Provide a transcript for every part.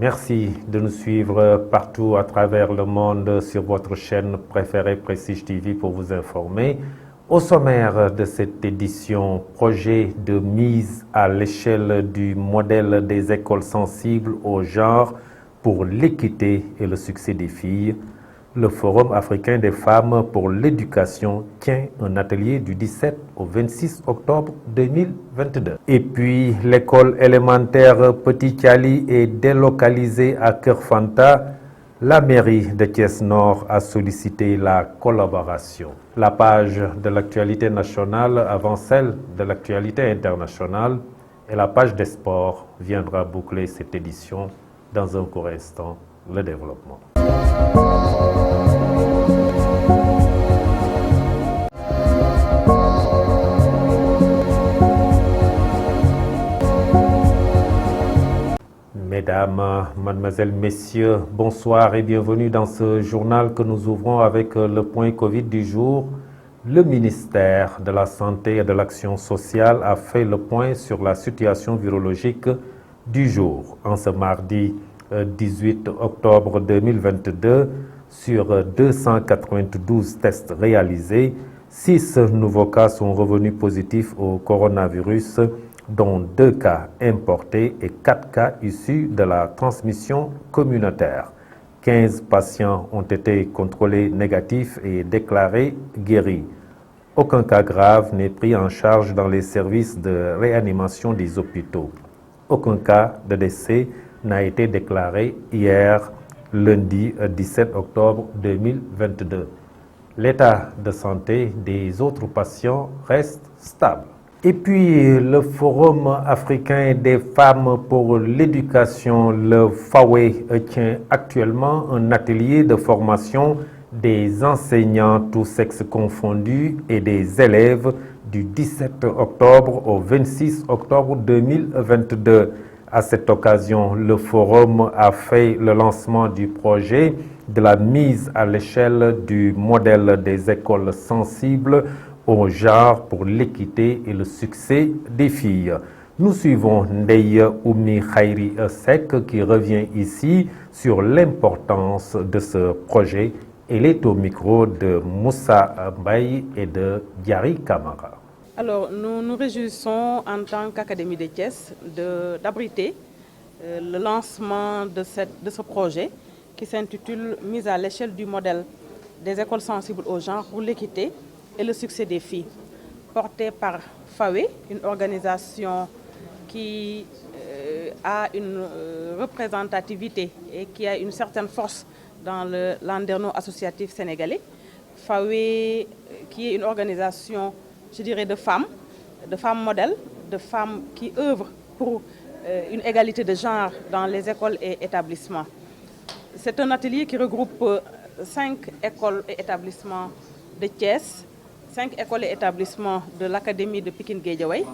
Merci de nous suivre partout à travers le monde sur votre chaîne préférée Prestige TV pour vous informer. Au sommaire de cette édition, projet de mise à l'échelle du modèle des écoles sensibles au genre pour l'équité et le succès des filles. Le Forum africain des femmes pour l'éducation tient un atelier du 17 au 26 octobre 2022. Et puis, l'école élémentaire Petit Thiali est délocalisée à Kerfanta. La mairie de Thiès-Nord a sollicité la collaboration. La page de l'actualité nationale avant celle de l'actualité internationale et la page des sports viendra boucler cette édition. Dans un court instant, le développement. Mesdames, mademoiselles, messieurs, bonsoir et bienvenue dans ce journal que nous ouvrons avec le point Covid du jour. Le ministère de la Santé et de l'Action sociale a fait le point sur la situation virologique du jour. En ce mardi 18 octobre 2022, sur 292 tests réalisés, 6 nouveaux cas sont revenus positifs au coronavirus, dont 2 cas importés et 4 cas issus de la transmission communautaire. 15 patients ont été contrôlés négatifs et déclarés guéris. Aucun cas grave n'est pris en charge dans les services de réanimation des hôpitaux. Aucun cas de décès n'a été déclaré hier, lundi 17 octobre 2022. L'état de santé des autres patients reste stable. Et puis, le Forum africain des femmes pour l'éducation, le FAWE, tient actuellement un atelier de formation des enseignants tous sexes confondus et des élèves du 17 octobre au 26 octobre 2022. À cette occasion, le Forum a fait le lancement du projet de la mise à l'échelle du modèle des écoles sensibles au genre pour l'équité et le succès des filles. Nous suivons Ndeye Oumi Khairi Sek qui revient ici sur l'importance de ce projet. Elle est au micro de Moussa Mbaye et de Diary Kamara. Alors, nous nous réjouissons en tant qu'Académie de Thiès d'abriter le lancement de ce projet qui s'intitule « Mise à l'échelle du modèle des écoles sensibles au genre pour l'équité et le succès des filles », porté par FAWE, une organisation qui a une représentativité et qui a une certaine force dans le landerneau associatif sénégalais. FAWE, qui est une organisation, je dirais, de femmes modèles, de femmes qui œuvrent pour une égalité de genre dans les écoles et établissements. C'est un atelier qui regroupe 5 écoles et établissements de Thiès, 5 écoles et établissements de l'Académie de Pikine-Guédiawaye,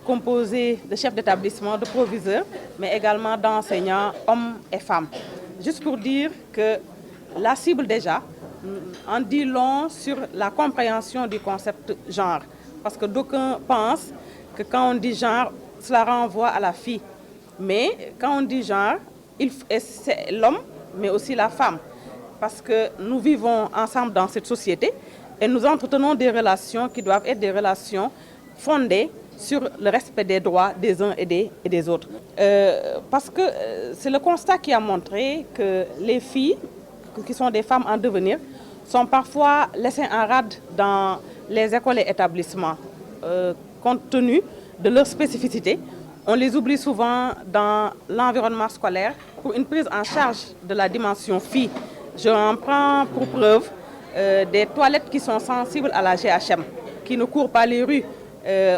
composés de chefs d'établissement, de proviseurs, mais également d'enseignants, hommes et femmes. Juste pour dire que la cible déjà en dit long sur la compréhension du concept genre. Parce que d'aucuns pensent que quand on dit genre, cela renvoie à la fille. Mais quand on dit genre, c'est l'homme, mais aussi la femme. Parce que nous vivons ensemble dans cette société et nous entretenons des relations qui doivent être des relations fondées sur le respect des droits des uns et des autres. Parce que c'est le constat qui a montré que les filles, qui sont des femmes en devenir, sont parfois laissées en rade dans les écoles et établissements. Compte tenu de leur spécificité, on les oublie souvent dans l'environnement scolaire pour une prise en charge de la dimension fille. Je en prends pour preuve des toilettes qui sont sensibles à la GHM, qui ne courent pas les rues.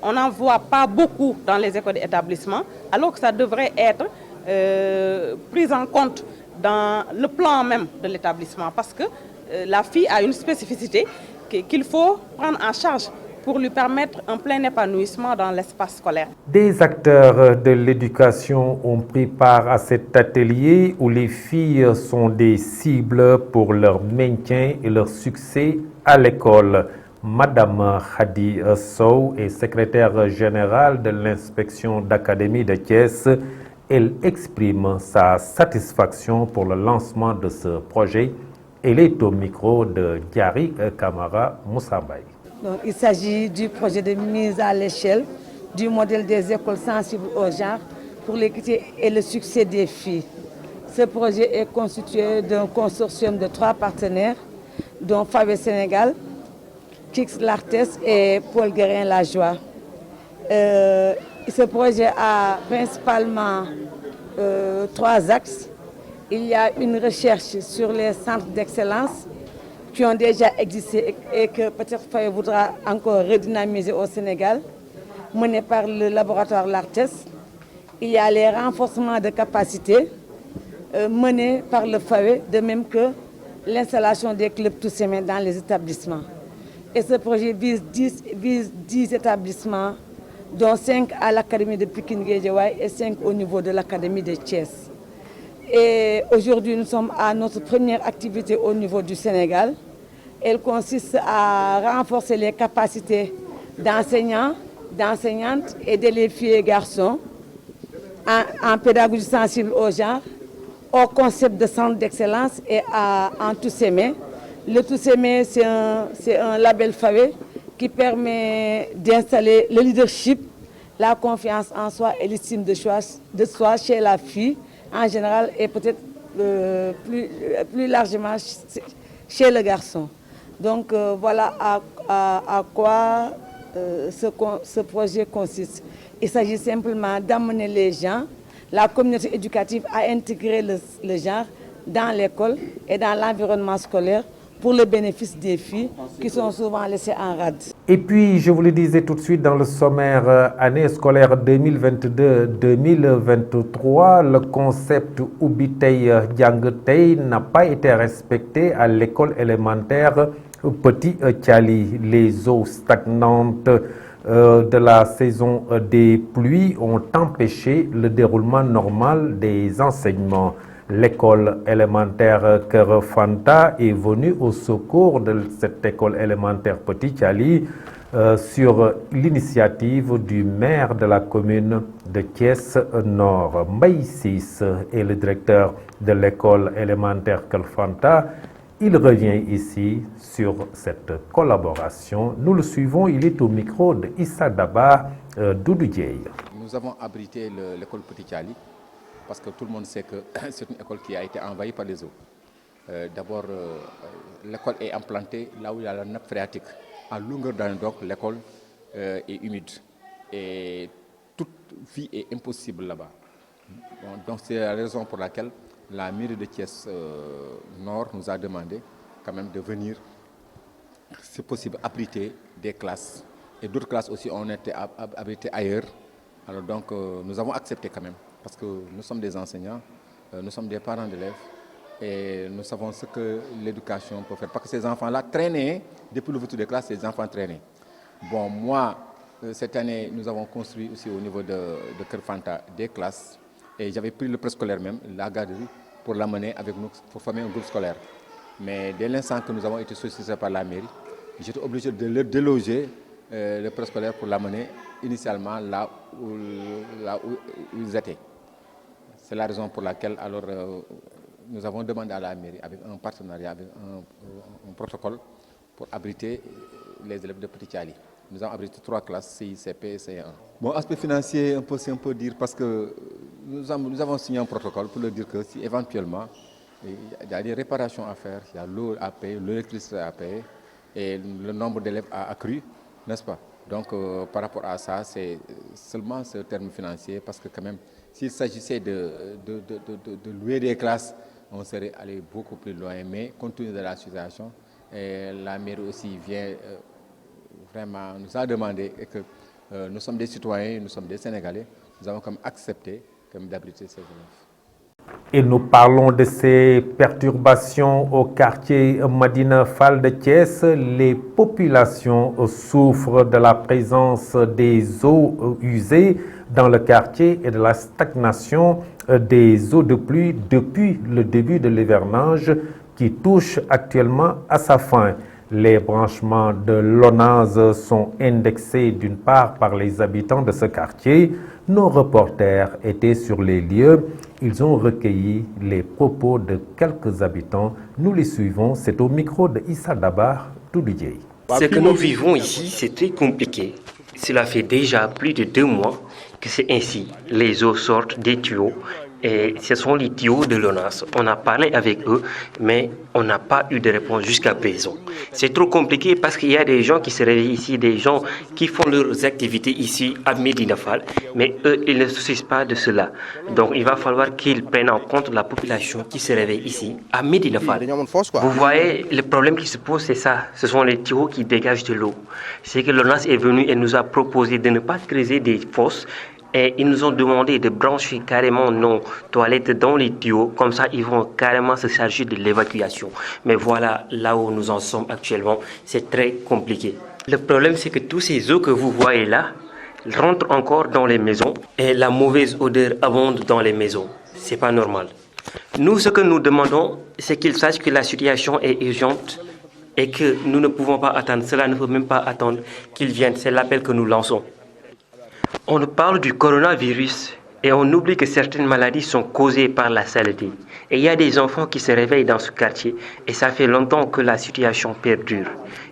On n'en voit pas beaucoup dans les écoles et établissements, alors que ça devrait être pris en compte dans le plan même de l'établissement, parce que la fille a une spécificité qu'il faut prendre en charge pour lui permettre un plein épanouissement dans l'espace scolaire. Des acteurs de l'éducation ont pris part à cet atelier où les filles sont des cibles pour leur maintien et leur succès à l'école. Madame Khadi Sow est secrétaire générale de l'inspection d'académie de Thiès. Elle exprime sa satisfaction pour le lancement de ce projet. Elle est au micro de Diary Camara Moussambay. Donc, il s'agit du projet de mise à l'échelle du modèle des écoles sensibles au genre pour l'équité et le succès des filles. Ce projet est constitué d'un consortium de 3 partenaires, dont FAWE Sénégal, Kix l'Artes et Paul Guérin Lajoie. Ce projet a principalement 3 axes. Il y a une recherche sur les centres d'excellence qui ont déjà existé et que peut-être FAWE voudra encore redynamiser au Sénégal, menée par le laboratoire l'Artes. Il y a les renforcements de capacités menés par le FAWE, de même que l'installation des clubs tous mains dans les établissements. Et ce projet vise 10 établissements, dont 5 à l'Académie de Pikine-Guédiawaye et 5 au niveau de l'Académie de Thiès. Et aujourd'hui, nous sommes à notre première activité au niveau du Sénégal. Elle consiste à renforcer les capacités d'enseignants, d'enseignantes et d'élèves filles et garçons en pédagogie sensible au genre, au concept de centre d'excellence et en tous aimés. Le tous aimés, c'est un label FAWE qui permet d'installer le leadership, la confiance en soi et l'estime de soi chez la fille en général et peut-être plus largement chez le garçon. Donc voilà à quoi ce projet consiste. Il s'agit simplement d'amener les gens, la communauté éducative à intégrer le genre dans l'école et dans l'environnement scolaire pour le bénéfice des filles qui sont souvent laissées en rade. Et puis, je vous le disais tout de suite, dans le sommaire année scolaire 2022-2023, le concept Ubitei Diangtei n'a pas été respecté à l'école élémentaire Petit Thiali. Les eaux stagnantes de la saison des pluies ont empêché le déroulement normal des enseignements. L'école élémentaire Keur Fanta est venue au secours de cette école élémentaire Petit Thiali sur l'initiative du maire de la commune de Thiès Nord. Mbaye Ciss est le directeur de l'école élémentaire Keur Fanta. Il revient ici sur cette collaboration. Nous le suivons, il est au micro de Issa Daba Doudou Dieye. Nous avons abrité l'école Petit Thiali parce que tout le monde sait que c'est une école qui a été envahie par les eaux. D'abord, l'école est implantée là où il y a la nappe phréatique. En longueur d'année, donc, l'école est humide et toute vie est impossible là-bas. Bon, donc, c'est la raison pour laquelle la mairie de Thiès Nord nous a demandé quand même de venir, si possible, abriter des classes. Et d'autres classes aussi ont été abritées ailleurs. Alors donc, nous avons accepté quand même. Parce que nous sommes des enseignants, nous sommes des parents d'élèves et nous savons ce que l'éducation peut faire. Parce que ces enfants-là traînaient, depuis l'ouverture des classes, ces enfants traînaient. Bon, moi, cette année, nous avons construit aussi au niveau de Keur Fanta des classes et j'avais pris le préscolaire même, la garderie, pour l'amener avec nous, pour former un groupe scolaire. Mais dès l'instant que nous avons été sollicités par la mairie, j'étais obligé de le déloger le préscolaire pour l'amener initialement là où ils étaient. C'est la raison pour laquelle alors, nous avons demandé à la mairie, avec un partenariat, avec un protocole, pour abriter les élèves de Petit Thiali. Nous avons abrité 3 classes, CICP et CE1. Bon, aspect financier, c'est un peu dire, parce que nous avons signé un protocole pour leur dire que si éventuellement il y a des réparations à faire, il y a l'eau à payer, l'électricité à payer, et le nombre d'élèves a accru, n'est-ce pas? Donc, par rapport à ça, c'est seulement ce terme financier, parce que quand même, s'il s'agissait de louer des classes, on serait allé beaucoup plus loin. Mais compte tenu de la situation, et la mairie aussi vient vraiment nous a demandé que nous sommes des citoyens, nous sommes des Sénégalais, nous avons comme accepté d'abriter ces élèves. Et nous parlons de ces perturbations au quartier Madina Fall de Thiès. Les populations souffrent de la présence des eaux usées dans le quartier et de la stagnation des eaux de pluie depuis le début de l'hivernage qui touche actuellement à sa fin. Les branchements de l'ONAS sont indexés d'une part par les habitants de ce quartier. Nos reporters étaient sur les lieux. Ils ont recueilli les propos de quelques habitants. Nous les suivons. C'est au micro de Issa Dabar Toudidjei. Ce que nous vivons ici, c'est très compliqué. Cela fait déjà plus de 2 mois que c'est ainsi. Les eaux sortent des tuyaux et ce sont les tuyaux de l'ONAS. On a parlé avec eux, mais on n'a pas eu de réponse jusqu'à présent. C'est trop compliqué parce qu'il y a des gens qui se réveillent ici, des gens qui font leurs activités ici à Médina Fall, mais eux, ils ne se soucient pas de cela. Donc il va falloir qu'ils prennent en compte la population qui se réveille ici à Médina Fall. Vous voyez, le problème qui se pose, c'est ça. Ce sont les tuyaux qui dégagent de l'eau. C'est que l'ONAS est venu et nous a proposé de ne pas creuser des fosses. Et ils nous ont demandé de brancher carrément nos toilettes dans les tuyaux. Comme ça, ils vont carrément se charger de l'évacuation. Mais voilà, là où nous en sommes actuellement, c'est très compliqué. Le problème, c'est que tous ces eaux que vous voyez là rentrent encore dans les maisons. Et la mauvaise odeur abonde dans les maisons. C'est pas normal. Nous, ce que nous demandons, c'est qu'ils sachent que la situation est urgente et que nous ne pouvons pas attendre. Cela ne peut même pas attendre qu'ils viennent. C'est l'appel que nous lançons. On parle du coronavirus et on oublie que certaines maladies sont causées par la saleté. Et il y a des enfants qui se réveillent dans ce quartier et ça fait longtemps que la situation perdure.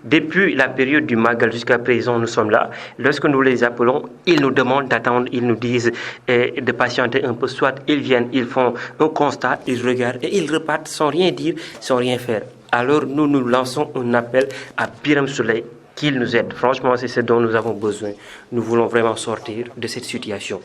Depuis la période du Magal jusqu'à présent, nous sommes là. Lorsque nous les appelons, ils nous demandent d'attendre, ils nous disent de patienter un peu. Soit ils viennent, ils font un constat, ils regardent et ils repartent sans rien dire, sans rien faire. Alors nous lançons un appel à Biram Soleil qu'il nous aide. Franchement, c'est ce dont nous avons besoin. Nous voulons vraiment sortir de cette situation.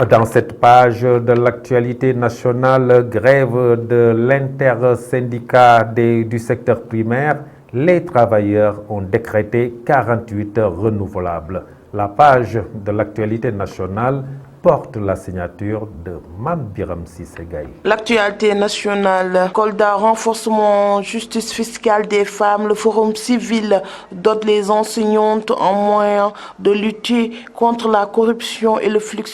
Dans cette page de l'actualité nationale, grève de l'intersyndicat du secteur primaire, les travailleurs ont décrété 48 heures renouvelables. La page de l'actualité nationale porte la signature de Mam Biram Sissegaï. L'actualité nationale, Kolda, renforcement justice fiscale des femmes, le forum civil dote les enseignantes en moyen de lutter contre la corruption et le flux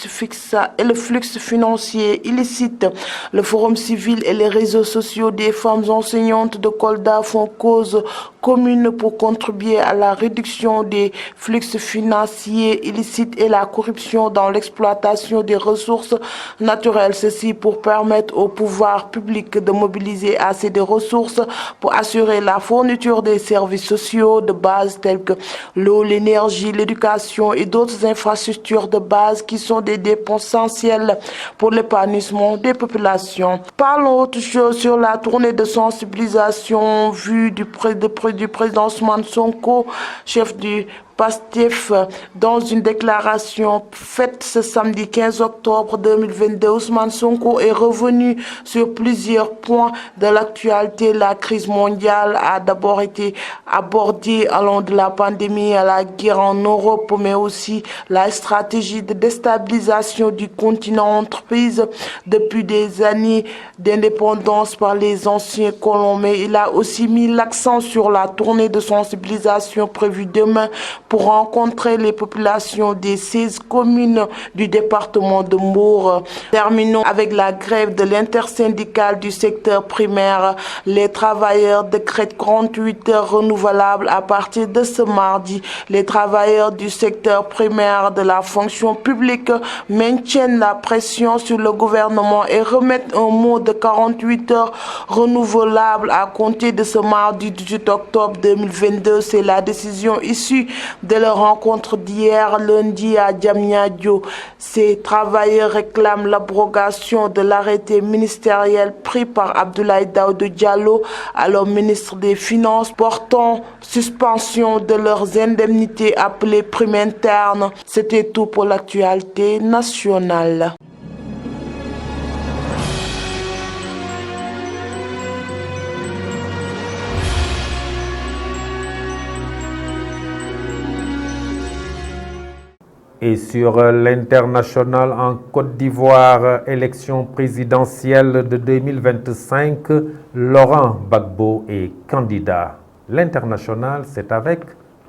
financier illicite. Le forum civil et les réseaux sociaux des femmes enseignantes de Kolda font cause commune pour contribuer à la réduction des flux financiers illicites et la corruption dans l'exploitation des ressources naturelles. Ceci pour permettre au pouvoir public de mobiliser assez de ressources pour assurer la fourniture des services sociaux de base tels que l'eau, l'énergie, l'éducation et d'autres infrastructures de base qui sont des dépenses essentielles pour l'épanouissement des populations. Parlons autre chose sur la tournée de sensibilisation vue du président Ousmane Sonko, chef du PASTEF. Dans une déclaration faite ce samedi 15 octobre 2022, Ousmane Sonko est revenu sur plusieurs points de l'actualité. La crise mondiale a d'abord été abordée allant de la pandémie à la guerre en Europe, mais aussi la stratégie de déstabilisation du continent entreprise depuis des années d'indépendance par les anciens colons. Mais il a aussi mis l'accent sur la tournée de sensibilisation prévue demain pour rencontrer les populations des 16 communes du département de Mbour. Terminons avec la grève de l'intersyndicale du secteur primaire. Les travailleurs décrètent 48 heures renouvelables à partir de ce mardi. Les travailleurs du secteur primaire de la fonction publique maintiennent la pression sur le gouvernement et remettent un mot de 48 heures renouvelables à compter de ce mardi 18 octobre 2022. C'est la décision issue de leur rencontre d'hier lundi à Diamniadio. Ces travailleurs réclament l'abrogation de l'arrêté ministériel pris par Abdoulaye Daouda Diallo, alors ministre des Finances, portant suspension de leurs indemnités appelées primes internes. C'était tout pour l'actualité nationale. Et sur l'international en Côte d'Ivoire, élection présidentielle de 2025, Laurent Gbagbo est candidat. L'international, c'est avec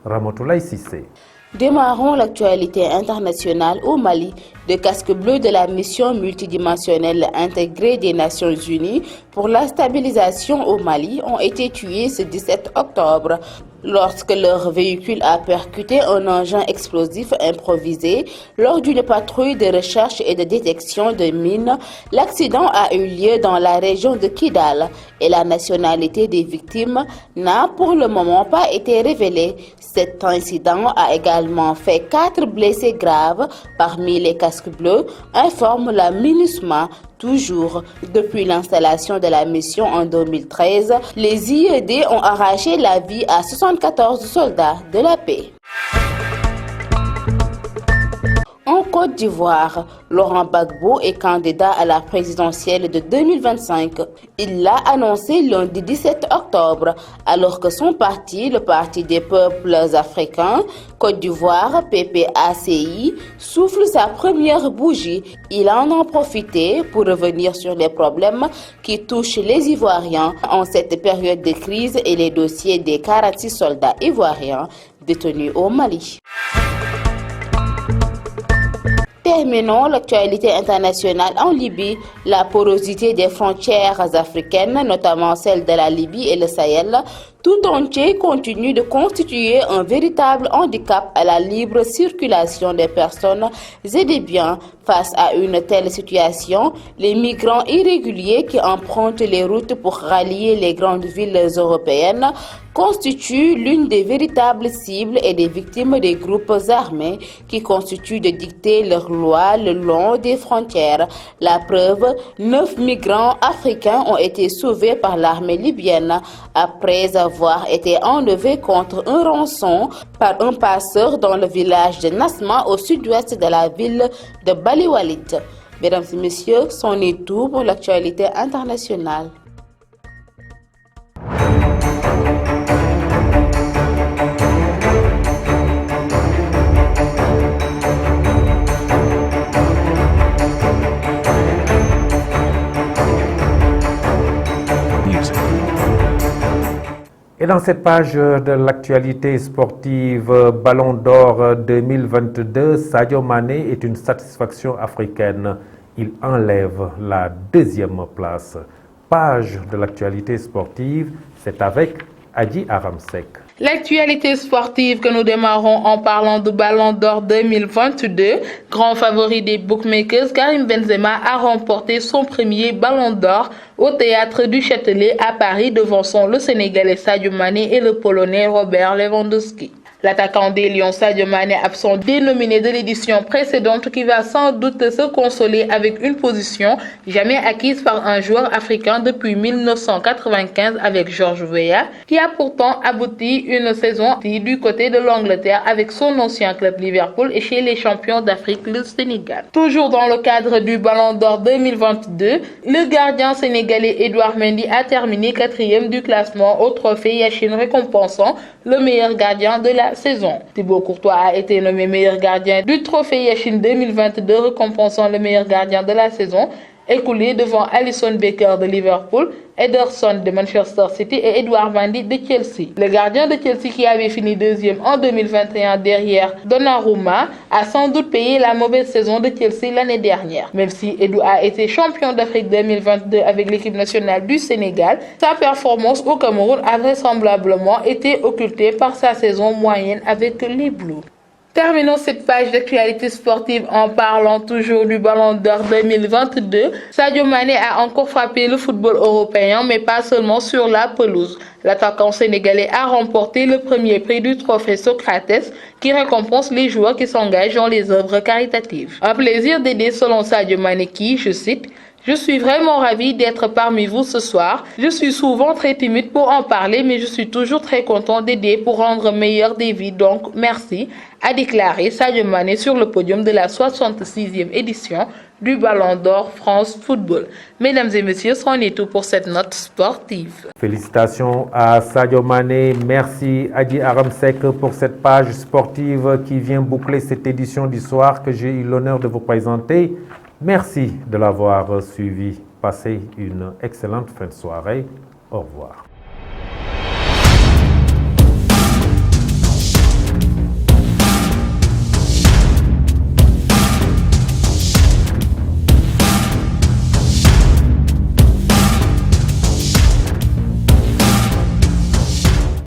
Ramatoulaye Cissé. Démarrons l'actualité internationale au Mali. Les casques bleus de la mission multidimensionnelle intégrée des Nations Unies pour la stabilisation au Mali ont été tués ce 17 octobre lorsque leur véhicule a percuté un engin explosif improvisé lors d'une patrouille de recherche et de détection de mines. L'accident a eu lieu dans la région de Kidal et la nationalité des victimes n'a pour le moment pas été révélée. Cet incident a également fait 4 blessés graves parmi les casques bleus, informe la MINUSMA. Toujours depuis l'installation de la mission en 2013, les IED ont arraché la vie à 74 soldats de la paix. En Côte d'Ivoire, Laurent Gbagbo est candidat à la présidentielle de 2025. Il l'a annoncé lundi 17 octobre, alors que son parti, le Parti des peuples africains, Côte d'Ivoire, PPACI, souffle sa première bougie. Il en a profité pour revenir sur les problèmes qui touchent les Ivoiriens en cette période de crise et les dossiers des 46 soldats ivoiriens détenus au Mali. Terminons l'actualité internationale en Libye. La porosité des frontières africaines, notamment celle de la Libye et le Sahel, tout entier continue de constituer un véritable handicap à la libre circulation des personnes et des biens. Face à une telle situation, les migrants irréguliers qui empruntent les routes pour rallier les grandes villes européennes constituent l'une des véritables cibles et des victimes des groupes armés qui constituent de dicter leurs lois le long des frontières. La preuve, 9 migrants africains ont été sauvés par l'armée libyenne après avoir été enlevés contre un rançon par un passeur dans le village de Nasma au sud-ouest de la ville de Bali Walid. Mesdames et messieurs, c'en est tout pour l'actualité internationale. Et dans cette page de l'actualité sportive Ballon d'Or 2022, Sadio Mané est une satisfaction africaine. Il enlève la 2e place. Page de l'actualité sportive, c'est avec Adji Aramsek. L'actualité sportive que nous démarrons en parlant du Ballon d'Or 2022. Grand favori des bookmakers, Karim Benzema a remporté son premier Ballon d'Or au Théâtre du Châtelet à Paris, devançant le Sénégalais Sadio Mané et le Polonais Robert Lewandowski. L'attaquant des Lions Sadio Mané, absent dénominé de l'édition précédente, qui va sans doute se consoler avec une position jamais acquise par un joueur africain depuis 1995 avec George Weah, qui a pourtant abouti une saison du côté de l'Angleterre avec son ancien club Liverpool et chez les champions d'Afrique, le Sénégal. Toujours dans le cadre du Ballon d'Or 2022, le gardien sénégalais Edouard Mendy a terminé 4e du classement au trophée Yachine, récompensant le meilleur gardien de la saison. Thibaut Courtois a été nommé meilleur gardien du trophée Yachine 2022, récompensant le meilleur gardien de la saison, écoulé devant Alisson Becker de Liverpool, Ederson de Manchester City et Edouard Mendy de Chelsea. Le gardien de Chelsea, qui avait fini 2e en 2021 derrière Donnarumma, a sans doute payé la mauvaise saison de Chelsea l'année dernière. Même si Edou a été champion d'Afrique 2022 avec l'équipe nationale du Sénégal, sa performance au Cameroun a vraisemblablement été occultée par sa saison moyenne avec les Blues. Terminons cette page d'actualité sportive en parlant toujours du Ballon d'Or 2022. Sadio Mané a encore frappé le football européen, mais pas seulement sur la pelouse. L'attaquant sénégalais a remporté le premier prix du trophée Socrates, qui récompense les joueurs qui s'engagent dans les œuvres caritatives. Un plaisir d'aider selon Sadio Mané qui, je cite, « Je suis vraiment ravi d'être parmi vous ce soir. Je suis souvent très timide pour en parler, mais je suis toujours très content d'aider pour rendre meilleure des vies, donc merci », a déclaré Sadio Mané sur le podium de la 66e édition du Ballon d'Or France Football. Mesdames et messieurs, c'en est tout pour cette note sportive. Félicitations à Sadio Mané. Merci Adji Aramsek pour cette page sportive qui vient boucler cette édition du soir que j'ai eu l'honneur de vous présenter. Merci de l'avoir suivi. Passez une excellente fin de soirée. Au revoir.